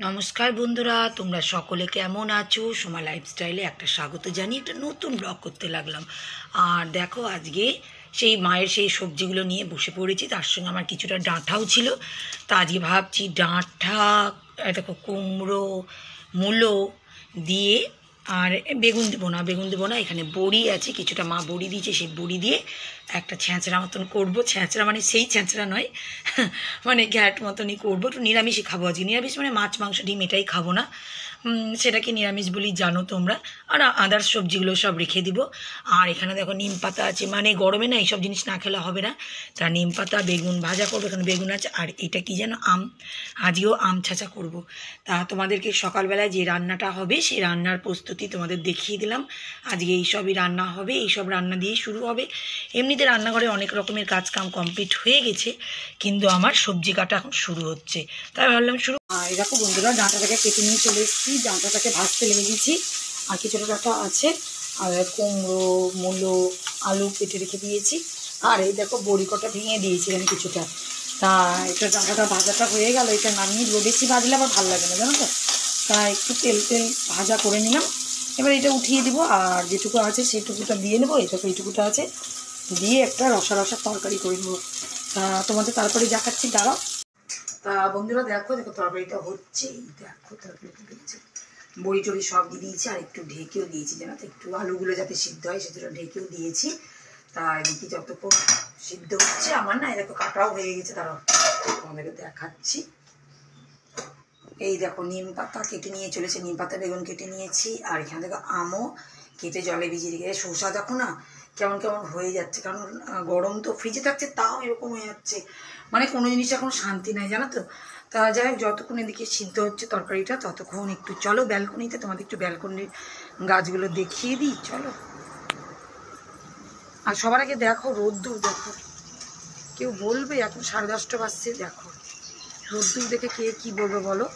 নমস্কার বন্ধুরা, তোমরা সকলে কেমন আছো? সোমা লাইফস্টাইলে একটা স্বাগত জানিয়ে একটা নতুন ব্লগ করতে লাগলাম। আর দেখো, আজকে সেই মায়ের সেই সবজিগুলো নিয়ে বসে পড়েছি, তার সঙ্গে আমার কিছুটা ডাঁটাও ছিল। তা আজকে ভাবছি ডাঁটা, দেখো কুমড়ো, মূলো দিয়ে, আর বেগুন দেবো না, এখানে বড়ি আছে কিছুটা, মা বড়ি দিয়েছে, সেই বড়ি দিয়ে একটা ছ্যাঁচড়া মতন করবো। ছ্যাঁচড়া মানে সেই ছ্যাঁচড়া নয়, মানে ঘ্যাট মতনই করবো। একটু নিরামিষই খাবো আজকে। নিরামিষ মানে মাছ মাংস ডিম এটাই খাবো না, সেটাকে নিরামিষ বলি জানো তোমরা। আর আদার্স সবজিগুলো সব রেখে দিব। আর এখানে দেখো নিম পাতা আছে, মানে গরমে না এইসব জিনিস না খেলে হবে না। তা নিম পাতা, বেগুন ভাজা করবো, এখানে বেগুন আছে। আর এটা কি যেন আম, আজকেও আম ছাঁচা করবো। তা তোমাদেরকে সকালবেলায় যে রান্নাটা হবে সেই রান্নার প্রস্তুতি তোমাদের দেখিয়ে দিলাম। আজকে এইসবই রান্না হবে, এইসব রান্না দিয়েই শুরু হবে। এমনিতে রান্নাঘরে অনেক রকমের কাজ কাম কমপ্লিট হয়ে গেছে, কিন্তু আমার সবজি কাটা এখন শুরু হচ্ছে, তাই ভাবলাম শুরু। এরকম বন্ধুরা, ডাঁটাটাকে কেটে নিয়ে চলে এসেছি, ডাঁটাটাকে ভাজতে লেগে দিয়েছি। আর কিছুটা ডাঁটা আছে, আর কুমড়ো, মূলো, আলু কেটে রেখে দিয়েছি। আর এই দেখো বড়ি কটা ভেঙে দিয়েছি আমি কিছুটা। তা এটা ডাঁটাটা ভাজাটা হয়ে গেল, এটা নামিয়ে বেশি ভাজলে আবার ভালো লাগে না জানো তো। তা একটু তেল ভাজা করে নিলাম। এবার এটা উঠিয়ে দিব, আর যেটুকু আছে সেটুকুটা দিয়ে নেবো। এইটুকুটা আছে, দিয়ে একটা রসা তরকারি করে নেবো। তা তোমাদের তারপরে দেখাচ্ছি, দাঁড়াও। তা বন্ধুরা দেখো তরকারিটা হচ্ছে, দেখো তরকারিটা দিয়েছে, বড়ি টড়ি সব দিয়ে দিয়েছি। আর একটু ঢেকেও দিয়েছি জানো তো, একটু আলুগুলো যাতে সিদ্ধ হয় সেটা ঢেকেও দিয়েছি। তা এদিকে যতক্ষণ সিদ্ধ হচ্ছে, আমার না এরকম কাটাও হয়ে গেছে, তারা তোমাদেরকে দেখাচ্ছি। এই দেখো নিম পাতা কেটে নিয়ে চলেছে, নিম পাতা বেগুন কেটে নিয়েছি। আর এখানে দেখো আমও কেটে জলে ভিজিয়ে রেখে। শসা দেখো না কেমন কেমন হয়ে যাচ্ছে, কারণ গরম তো ফ্রিজে থাকছে, তাও এরকম হয়ে যাচ্ছে, মানে কোনো জিনিস এখন শান্তি নাই জানো তো। তা যাই হোক, যতক্ষণ এদিকে সিদ্ধ হচ্ছে তরকারিটা, ততক্ষণ একটু চলো ব্যালকনিতে, তোমাদের একটু ব্যালকনির গাছগুলো দেখিয়ে দিই, চলো। আর সবার আগে দেখো রোদ্দুর, দেখো কেউ বলবে এখন 10:30 বাজছে, দেখো রোদ্দুর দেখে কে কি বলবে বলো,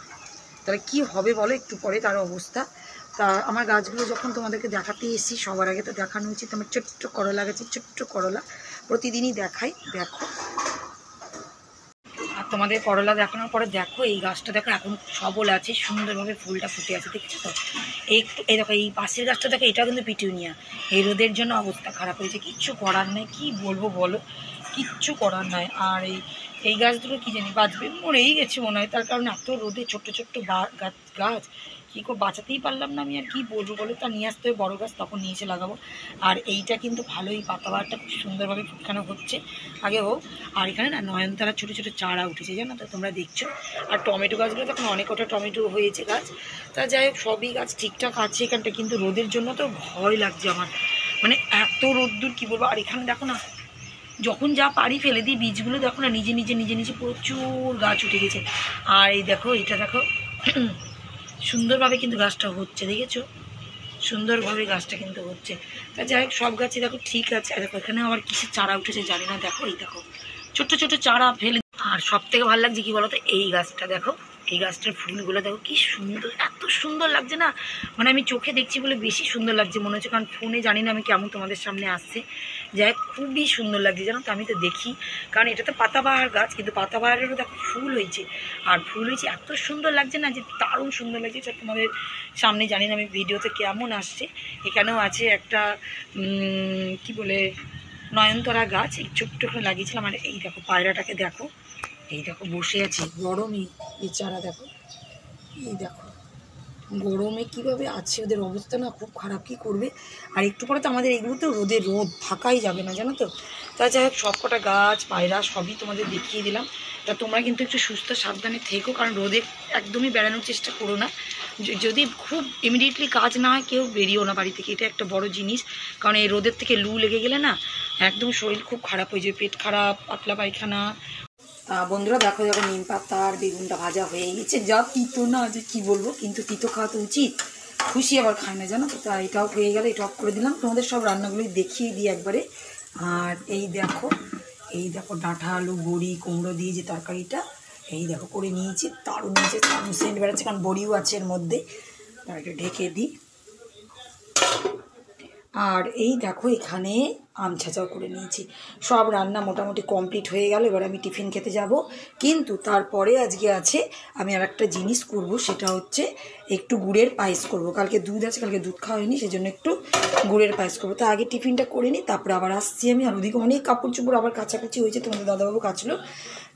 তাহলে কি হবে বলো একটু পরে তার অবস্থা। তা আমার গাছগুলো যখন তোমাদেরকে দেখাতে এসেছি, সবার আগে তো দেখানো উচিত। আমার ছোট্ট করলা গেছে, ছোট্ট করলা প্রতিদিনই দেখাই, দেখো। আর তোমাদের করলা দেখানোর পরে দেখো এই গাছটা দেখো এখন সবল আছে, সুন্দরভাবে ফুলটা ফুটে আছে, দেখছো তো। এই দেখো এই পাশের গাছটা দেখো, এটা কিন্তু পিটুনিয়া। এই রোদের জন্য অবস্থা খারাপ হয়েছে, কিচ্ছু করার নেই, কি বলবো বলো, কিচ্ছু করার নাই। আর এই গাছগুলো কি জানি বাঁচবে, মরেই গেছে মনে হয়, তার কারণে এত রোদে ছোট্ট গাছ কী করে বাঁচাতেই পারলাম না আমি। আর কি বলবো বলো, তা নিয়ে আসতে হবে বড়ো গাছ, তখন নিয়ে এসে লাগাবো। আর এইটা কিন্তু ভালোই পাতাবাহারটা খুব সুন্দরভাবে ফুটখানো হচ্ছে, আগে হোক। আর এখানে না নয়নতারা ছোটো ছোটো চারা উঠেছে জানো তো, তোমরা দেখছো। আর টমেটো গাছগুলো তখন অনেক কটা টমেটো হয়েছে গাছ। তা যাই হোক, সবই গাছ ঠিকঠাক আছে এখানটা, কিন্তু রোদের জন্য তো ভয় লাগছে আমার, মানে এত রোদ্দুর কী বলবো। আর এখানে দেখো না, যখন যা পারি ফেলে দিই, বীজগুলো দেখো না নিজে নিজে প্রচুর গাছ উঠে গেছে। আর এই দেখো, এটা দেখো সুন্দরভাবে কিন্তু গাছটা হচ্ছে, দেখেছো সুন্দরভাবে গাছটা কিন্তু হচ্ছে। তা যাই হোক, সব গাছই দেখো ঠিক আছে। আর দেখো এখানে আবার কিসের চারা উঠেছে জানি না, দেখো এই দেখো ছোট্ট ছোট্ট চারা ফেলে। আর সব থেকে ভালো লাগছে কি বলতো, এই গাছটা দেখো, এই গাছটার ফুলগুলো দেখো কি সুন্দর, এত সুন্দর লাগছে না, মানে আমি চোখে দেখছি বলে বেশি সুন্দর লাগছে মনে হচ্ছে, কারণ ফোনে জানি না আমি কেমন তোমাদের সামনে আসছে। যাই হোক, খুবই সুন্দর লাগছে জানো তো, আমি তো দেখি, কারণ এটা তো পাতাবাহার গাছ, কিন্তু পাতাবাহারেরও দেখো ফুল হয়েছে। আর ফুল হয়েছে এত সুন্দর লাগছে না, যে দারুণ সুন্দর লাগছে। সেটা তোমাদের সামনে জানি না আমি ভিডিওতে কেমন আসছে। এখানেও আছে একটা কি বলে নয়নতারা গাছ, এই ছোট্ট করে লাগিয়েছিলাম। আর এই দেখো পায়রাটাকে দেখো, এই দেখো বসে আছে গরমে, বেচারা দেখো, এই দেখো গরমে কীভাবে আছে, ওদের অবস্থা না খুব খারাপ, কী করবে। আর একটু পরে তো আমাদের এগুলো তো রোদ থাকাই যাবে না জানো তো। তা যাই হোক, সব কটা গাছ পায়রা সবই তোমাদের দেখিয়ে দিলাম। তা তোমরা কিন্তু একটু সুস্থ সাবধানে থেকো, কারণ রোদে একদমই বেড়ানোর চেষ্টা করো না। যদি খুব ইমিডিয়েটলি কাজ না হয়, কেউ বেরিয়েও না বাড়ি থেকে, এটা একটা বড় জিনিস। কারণ এই রোদের থেকে লু লেগে গেলে না একদম শরীর খুব খারাপ হয়ে যায়, পেট খারাপ, পাতলা পায়খানা। বন্ধুরা দেখো, যখন নিম পাতা আর বেগুনটা ভাজা হয়ে গেছে, যা তিতো না যে কী বলবো, কিন্তু তিতো খাওয়া তো উচিত, খুশি আবার খায় না জানো তো। তা এটাও হয়ে গেলে, এটা অফ করে দিলাম, তোমাদের সব রান্নাগুলোই দেখিয়ে দিই একবারে। আর এই দেখো ডাঁটা আলু বড়ি কুমড়ো দিয়ে যে তরকারিটা, এই দেখো করে নিয়েছি, দারুণ নিয়েছে, দারুণ সেন্ট বেড়াচ্ছে, কারণ বড়িও আছে এর মধ্যে। এটা ঢেকে দিই। আর এই দেখো এখানে আম ছাঁচাও করে নিয়েছি। সব রান্না মোটামুটি কমপ্লিট হয়ে গেল। এবার আমি টিফিন খেতে যাব, কিন্তু তারপরে আজকে আছে আমি আর একটা জিনিস করব, সেটা হচ্ছে একটু গুড়ের পায়েস করব। কালকে দুধ আছে, কালকে দুধ খাওয়া হয়নি, সেজন্য একটু গুড়ের পায়েস করবো। তা আগে টিফিনটা করে নিই, তারপরে আবার আসছি আমি। আর ওদিকে অনেক কাপড় চোপড় আবার কাছাকাছি হয়েছে, তোমাদের দাদাবাবু কাচলো,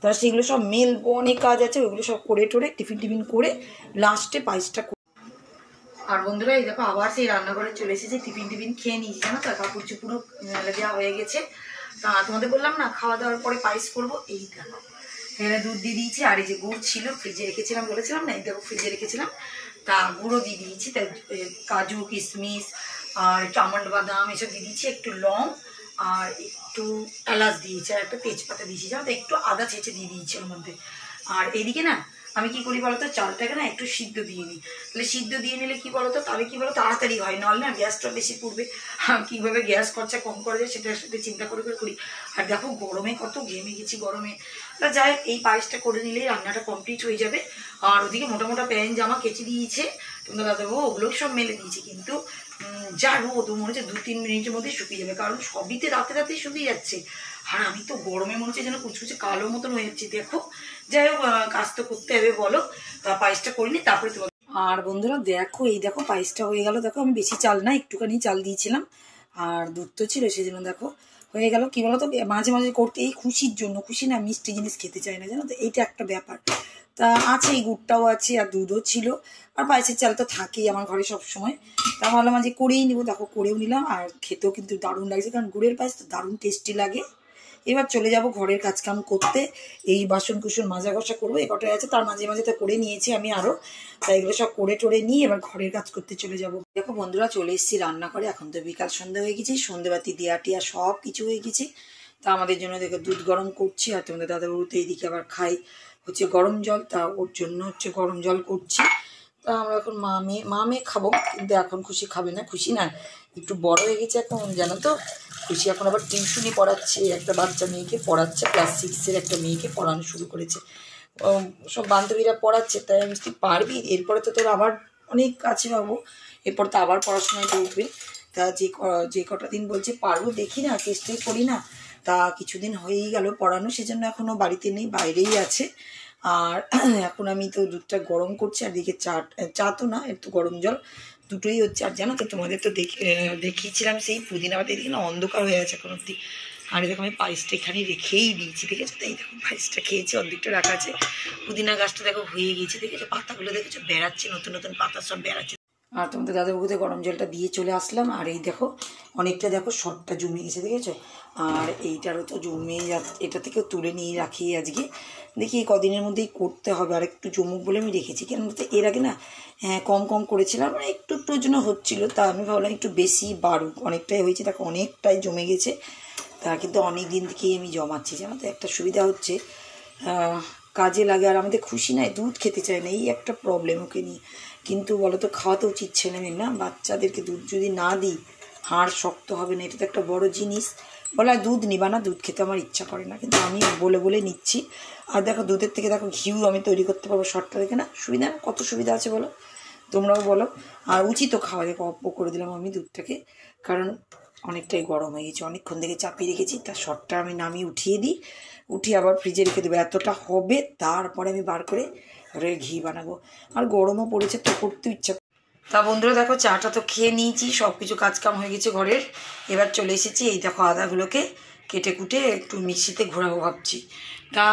তারা সেগুলো সব মেলবো, অনেক কাজ আছে, ওইগুলো সব করে টোরে টিফিন করে লাস্টে পায়েসটা। আর বন্ধুরা এই দেখো আবার সেই রান্নাঘরে চলে এসেছি, টিফিন খেয়ে নিয়েছি, জানো তো, কাপড় চুপুরও মেলে দেওয়া হয়ে গেছে। তা তোমাদের বললাম না খাওয়া দাওয়ার পরে পায়েস করবো, এই দেখো এখানে দুধ দিয়ে দিয়েছি। আর এই যে গুড় ছিল ফ্রিজে রেখেছিলাম, বলেছিলাম না, এই দেখো ফ্রিজে রেখেছিলাম, তা গুঁড়ো দিয়ে দিয়েছি। তাই কাজু কিশমিশ আর একটু আমন্ড বাদাম এসব দিয়ে দিয়েছি, একটু লং আর একটু এলাচ দিয়েছি, আর একটা তেজপাতা দিয়েছি, জানো তো, একটু আদা ছেঁচে দিয়ে দিয়েছি ওর মধ্যে। আর এদিকে না আমি কি করি বলতো, চালটাকে না একটু সিদ্ধ দিয়ে নিই। তাহলে সিদ্ধ দিয়ে নিলে কি বলতো, তাহলে কি বলতো তাড়াতাড়ি হয়, নাহলে না গ্যাসটা বেশি পড়বে। কীভাবে গ্যাস খরচা কম করা যায় সেটার সাথে চিন্তা করে করি। আর দেখো গরমে কত ঘেমে গেছি গরমে। তা যাই এই পায়েসটা করে নিলেই রান্নাটা কমপ্লিট হয়ে যাবে। আর ওদিকে মোটা মোটা প্যান্ট জামা কেচে দিয়েছে তোমরা দাদাবাবু, ওগুলো সব মেলে দিয়েছে, কিন্তু যা রোদ মনে হচ্ছে 2-3 মিনিটের মধ্যে শুকিয়ে যাবে, কারণ সবইতে রাতেই শুকিয়ে যাচ্ছে। আর আমি তো গরমে মনে হচ্ছে যেন কুচকুচে কালো মতন হয়ে যাচ্ছে, দেখো। যাই হোক কাজ তো করতে হবে বলো, পায়েসটা করিনি তারপরে তোমার। আর বন্ধুরা দেখো এই দেখো পায়েসটা হয়ে গেল। দেখো আমি বেশি চাল না, একটুখানি চাল দিয়েছিলাম, আর দুধ তো ছিল, সেই জন্য দেখো হয়ে গেল। কি বলো তো, মাঝে মাঝে করতে এই খুশির জন্য, খুশি না মিষ্টি জিনিস খেতে চায় না, জানো তো, এইটা একটা ব্যাপার। তা আছে, এই গুড়টাও আছে আর দুধও ছিল, আর পায়েসের চাল তো থাকেই আমার ঘরে সব সময়। তা ভাবলাম মাঝে করেই নিবো, দেখো করেও নিলাম। আর খেতেও কিন্তু দারুণ লাগছে, কারণ গুড়ের পায়েস তো দারুণ টেস্টি লাগে। এবার চলে যাব ঘরের কাজকাম করতে, এই বাসন কুসন মাজা ঘষা করবো, এ কটাই আছে, তার মাঝে মাঝে তো করে নিয়েছি আমি আরও। তাই এগুলো সব করে টোরে নিয়ে এবার ঘরের কাজ করতে চলে যাব। দেখো বন্ধুরা চলে এসেছি রান্না করে, এখন তো বিকাল সন্ধ্যা হয়ে গেছি, সন্ধ্যেবাতি দেওয়া টিয়া সব কিছু হয়ে গেছে। তা আমাদের জন্য দেখো দুধ গরম করছি, আর তোমাদের দাদাবাবু তো এইদিকে আবার খাই হচ্ছে গরম জল, তা ওর জন্য হচ্ছে গরম জল করছি। তা আমরা এখন মা মেয়ে খাবো, কিন্তু এখন খুশি খাবে না। খুশি না একটু বড় হয়ে গেছে এখন, জানো তো, খুশি এখন আবার টিউশনি পড়াচ্ছে, একটা বাচ্চা মেয়েকে পড়াচ্ছে, ক্লাস 6-এর একটা মেয়েকে পড়ানো শুরু করেছে। সব বান্ধবীরা পড়াচ্ছে, তাই আমি তুই পারবি, এরপরে তো তোর আবার অনেক আছে বাবু, এরপর তো আবার পড়াশোনায় ঢুকবে। তা যে কটা দিন বলছে পারবো, দেখি না, চেষ্টাই করি না। তা কিছুদিন হয়েই গেল পড়ানো, সেজন্য এখনও বাড়িতে নেই, বাইরেই আছে। আর এখন আমি তো দুধটা গরম করছি, আর দিকে চা তো না, একটু গরম জল দুটোই হচ্ছে। আর জানো তো তোমাদের তো দেখিয়েছিলাম সেই পুদিনা পাতা, এদিকে না অন্ধকার হয়ে আছে এখন অব্দি। আর দেখো আমি পায়েসটা এখানে রেখেই দিয়েছি, দেখেছো তো, এই দেখো পায়েসটা খেয়েছি, অর্ধেকটা রাখা আছে। পুদিনা গাছটা দেখো হয়ে গিয়েছে, দেখেছো পাতাগুলো, দেখেছো বেড়াচ্ছে, নতুন নতুন পাতা সব বেড়াচ্ছে। আর তোমাদের দাদাবাবুতে গরম জলটা দিয়ে চলে আসলাম। আর এই দেখো অনেকটা দেখো শর্টটা জমে গেছে, দেখেছো, আর এইটারও তো জমে যাচ্ছে, এটা থেকেও তুলে নিয়ে রাখি আজকে, দেখি এই কদিনের মধ্যেই করতে হবে। আর একটু জমুক বলে আমি রেখেছি, কেন বলতে এর আগে না কম কম করেছিলাম, মানে একটু জন্য হচ্ছিলো, তা আমি ভাবলাম একটু বেশি বাড়ুক, অনেকটাই হয়েছে দেখো, অনেকটাই জমে গেছে। তা কিন্তু অনেক দিন থেকেই আমি জমাচ্ছি, জানো তো, একটা সুবিধা হচ্ছে কাজে লাগে। আর আমাদের খুশি নাই দুধ খেতে চায় না, এই একটা প্রবলেম ওকে নিয়ে। কিন্তু বলো তো খাওয়া তো উচিত ছেলে মেয়ে না, বাচ্চাদেরকে দুধ যদি না দিই হাড় শক্ত হবে না, এটা তো একটা বড় জিনিস। বলে দুধ নিবা না, দুধ খেতে আমার ইচ্ছা করে না, কিন্তু আমি বলে নিচ্ছি। আর দেখো দুধের থেকে দেখো ঘিউ আমি তৈরি করতে পারবো শর্টটা দেখে, না সুবিধা, না কত সুবিধা আছে বলো, তোমরাও বলো। আর উচিতও খাওয়া, দেখো অল্প করে দিলাম আমি দুধটাকে, কারণ অনেকটাই গরম হয়ে গেছে, অনেকক্ষণ থেকে চাপিয়ে রেখেছি। তার শর্টটা আমি নামিয়ে উঠিয়ে দিই, উঠিয়ে আবার ফ্রিজে রেখে দেবো, এতটা হবে, তারপরে আমি বার করে ঘি বানাবো। আর গরমও পড়েছে তো করতে ইচ্ছা। তা বন্ধুরা দেখো চাটা তো খেয়ে নিয়েছি, সব কিছু কাজকাম হয়ে গেছে ঘরের। এবার চলে এসেছি, এই দেখো আদাগুলোকে কেটে কুটে একটু মিক্সিতে ঘোরাবো ভাবছি। তা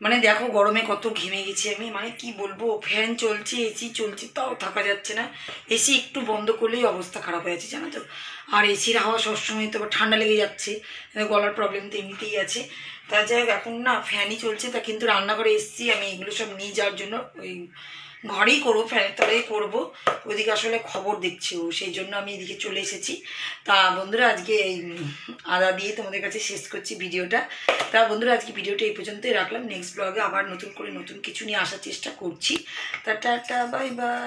মানে দেখো গরমে কত ঘেমে গেছি আমি, মানে কি বলবো, ফ্যান চলছে, এসি চলছে, তাও থাকা যাচ্ছে না। এসি একটু বন্ধ করলেই অবস্থা খারাপ হয়ে যাচ্ছে, জানো তো। আর এসির হাওয়া সবসময় তো ঠান্ডা লেগে যাচ্ছে, গলার প্রবলেম তো এমনিতেই আছে। তা যাই হোক এখন না ফ্যানই চলছে। তা কিন্তু রান্নাঘরে এসছি আমি এগুলো সব নিয়ে যাওয়ার জন্য, ওই ঘরেই করবো, ফ্যানের তলায় করবো। ওইদিকে আসলে খবর দেখছি ও, সেই জন্য আমি এদিকে চলে এসেছি। তা বন্ধুরা আজকে এই আদা দিয়ে তোমাদের কাছে শেষ করছি ভিডিওটা। তা বন্ধুরা আজকে ভিডিওটা এই পর্যন্তই রাখলাম, নেক্সট ব্লগে আবার নতুন করে নতুন কিছু নিয়ে আসার চেষ্টা করছি। তা টাটা, বাই বাই।